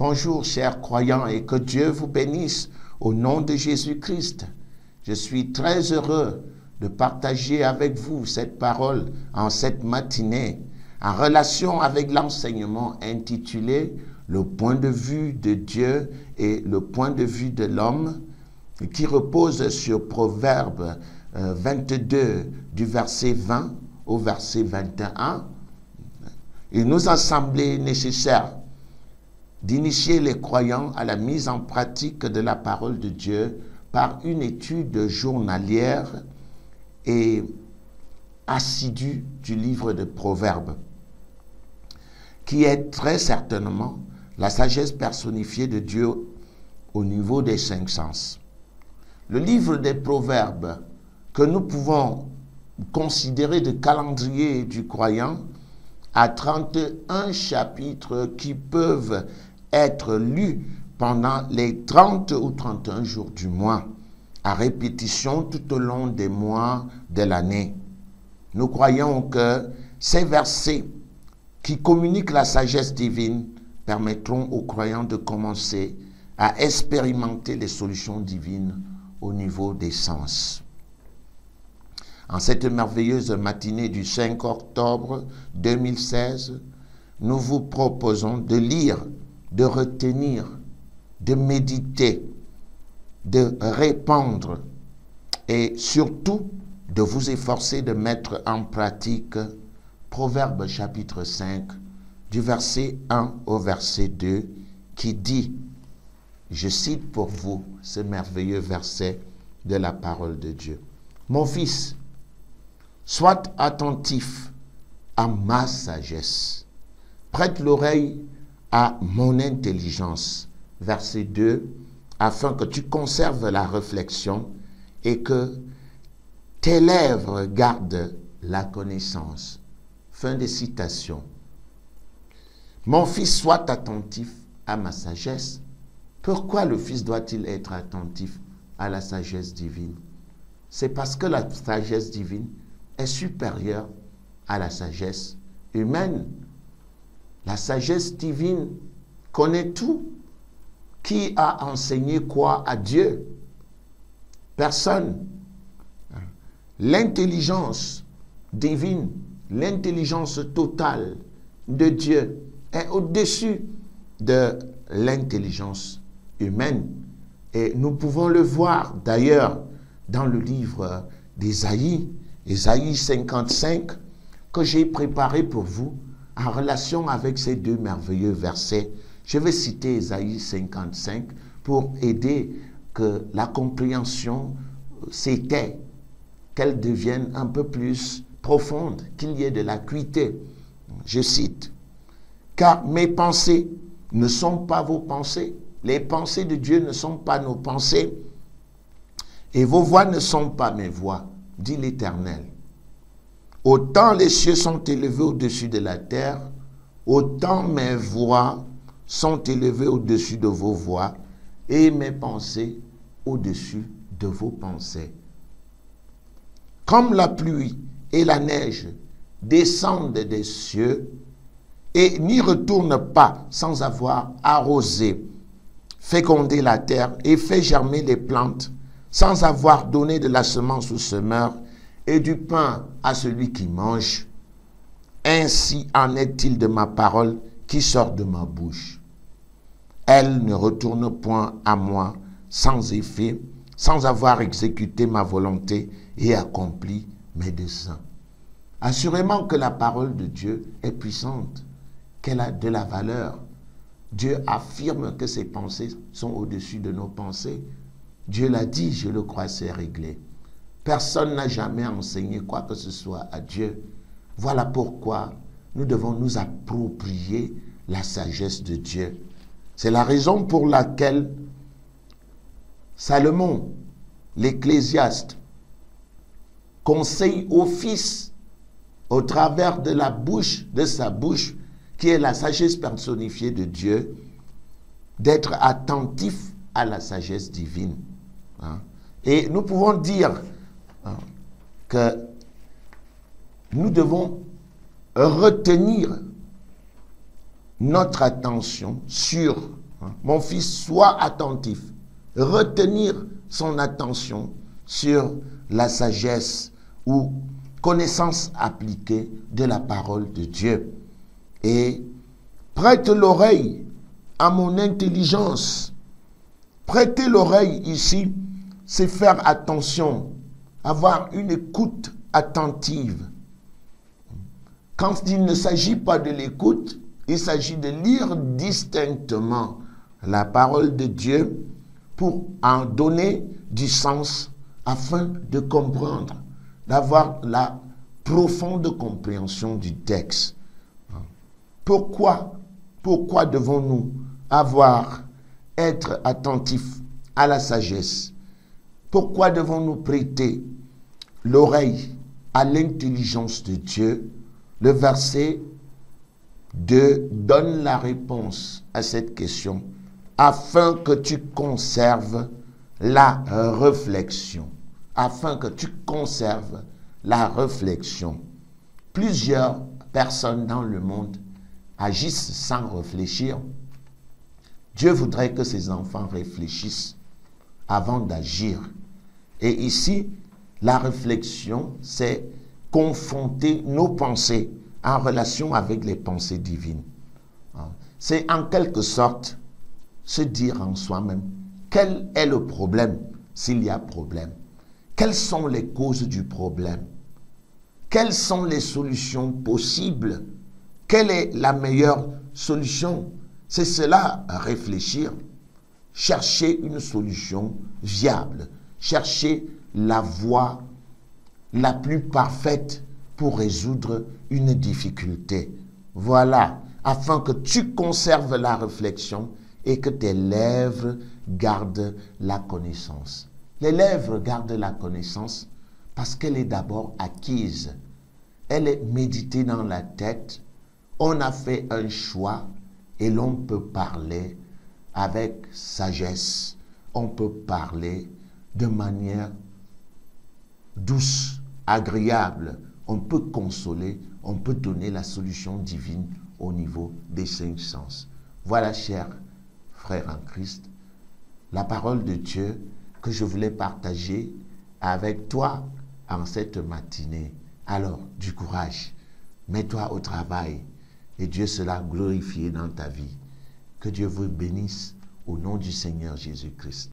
Bonjour chers croyants et que Dieu vous bénisse au nom de Jésus-Christ. Je suis très heureux de partager avec vous cette parole en cette matinée en relation avec l'enseignement intitulé « Le point de vue de Dieu et le point de vue de l'homme » qui repose sur Proverbe 22 du verset 20 au verset 21. Il nous a semblé nécessaire d'initier les croyants à la mise en pratique de la parole de Dieu par une étude journalière et assidue du livre de Proverbes, qui est très certainement la sagesse personnifiée de Dieu au niveau des 5 sens. Le livre des Proverbes, que nous pouvons considérer de calendrier du croyant, a 31 chapitres qui peuvent être lus pendant les 30 ou 31 jours du mois, à répétition tout au long des mois de l'année. Nous croyons que ces versets qui communiquent la sagesse divine permettront aux croyants de commencer à expérimenter les solutions divines au niveau des sens. En cette merveilleuse matinée du 5 octobre 2016, nous vous proposons de lire, de retenir, de méditer, de répandre et surtout de vous efforcer de mettre en pratique Proverbe chapitre 5 du verset 1 au verset 2 qui dit, je cite pour vous ce merveilleux verset de la parole de Dieu. Mon fils, sois attentif à ma sagesse. Prête l'oreille à mon intelligence. Verset 2, afin que tu conserves la réflexion et que tes lèvres gardent la connaissance. Fin de citation. Mon fils, sois attentif à ma sagesse. Pourquoi le fils doit-il être attentif à la sagesse divine? C'est parce que la sagesse divine est supérieure à la sagesse humaine. La sagesse divine connaît tout. Qui a enseigné quoi à Dieu? Personne. L'intelligence divine, l'intelligence totale de Dieu est au-dessus de l'intelligence humaine. Et nous pouvons le voir d'ailleurs dans le livre d'Ésaïe, Ésaïe 55, que j'ai préparé pour vous en relation avec ces 2 merveilleux versets. Je vais citer Ésaïe 55 pour aider que la compréhension s'étaie, qu'elle devienne un peu plus profonde, qu'il y ait de l'acuité. Je cite, « Car mes pensées ne sont pas vos pensées, les pensées de Dieu ne sont pas nos pensées, et vos voix ne sont pas mes voix, dit l'Éternel. Autant les cieux sont élevés au-dessus de la terre, autant mes voix sont élevées au-dessus de vos voix, et mes pensées au-dessus de vos pensées. Comme la pluie et la neige descendent des cieux, et n'y retournent pas sans avoir arrosé, fécondé la terre et fait germer les plantes, sans avoir donné de la semence au semeur et du pain à celui qui mange. Ainsi en est-il de ma parole qui sort de ma bouche. Elle ne retourne point à moi sans effet, sans avoir exécuté ma volonté et accompli mes desseins. » Assurément que la parole de Dieu est puissante, qu'elle a de la valeur. Dieu affirme que ses pensées sont au-dessus de nos pensées. Dieu l'a dit, je le crois, c'est réglé. Personne n'a jamais enseigné quoi que ce soit à Dieu. Voilà pourquoi nous devons nous approprier la sagesse de Dieu. C'est la raison pour laquelle Salomon, l'Ecclésiaste, conseille au Fils, au travers de la bouche, de sa bouche, qui est la sagesse personnifiée de Dieu, d'être attentif à la sagesse divine. Et nous pouvons dire que nous devons retenir notre attention sur Mon fils, sois attentif. Retenir son attention sur la sagesse ou connaissance appliquée de la parole de Dieu. Et prête l'oreille à mon intelligence. Prêter l'oreille ici, c'est faire attention, avoir une écoute attentive. Quand il ne s'agit pas de l'écoute, il s'agit de lire distinctement la parole de Dieu pour en donner du sens afin de comprendre, d'avoir la profonde compréhension du texte. Pourquoi devons-nous être attentifs à la sagesse? Pourquoi devons-nous prêter l'oreille à l'intelligence de Dieu? Le verset 2 donne la réponse à cette question, afin que tu conserves la réflexion. Afin que tu conserves la réflexion. Plusieurs personnes dans le monde agissent sans réfléchir. Dieu voudrait que ses enfants réfléchissent avant d'agir. Et ici, la réflexion, c'est confronter nos pensées en relation avec les pensées divines. C'est en quelque sorte se dire en soi-même, quel est le problème s'il y a problème? Quelles sont les causes du problème? Quelles sont les solutions possibles? Quelle est la meilleure solution? C'est cela, réfléchir. Chercher une solution viable. Chercher la voie la plus parfaite pour résoudre une difficulté. Voilà, afin que tu conserves la réflexion et que tes lèvres gardent la connaissance. Les lèvres gardent la connaissance parce qu'elle est d'abord acquise. Elle est méditée dans la tête. On a fait un choix et l'on peut parler avec sagesse. On peut parler de manière douce, agréable. On peut consoler, on peut donner la solution divine au niveau des 5 sens. Voilà, chers frères en Christ, la parole de Dieu que je voulais partager avec toi en cette matinée. Alors, du courage, mets-toi au travail et Dieu sera glorifié dans ta vie. Que Dieu vous bénisse au nom du Seigneur Jésus-Christ.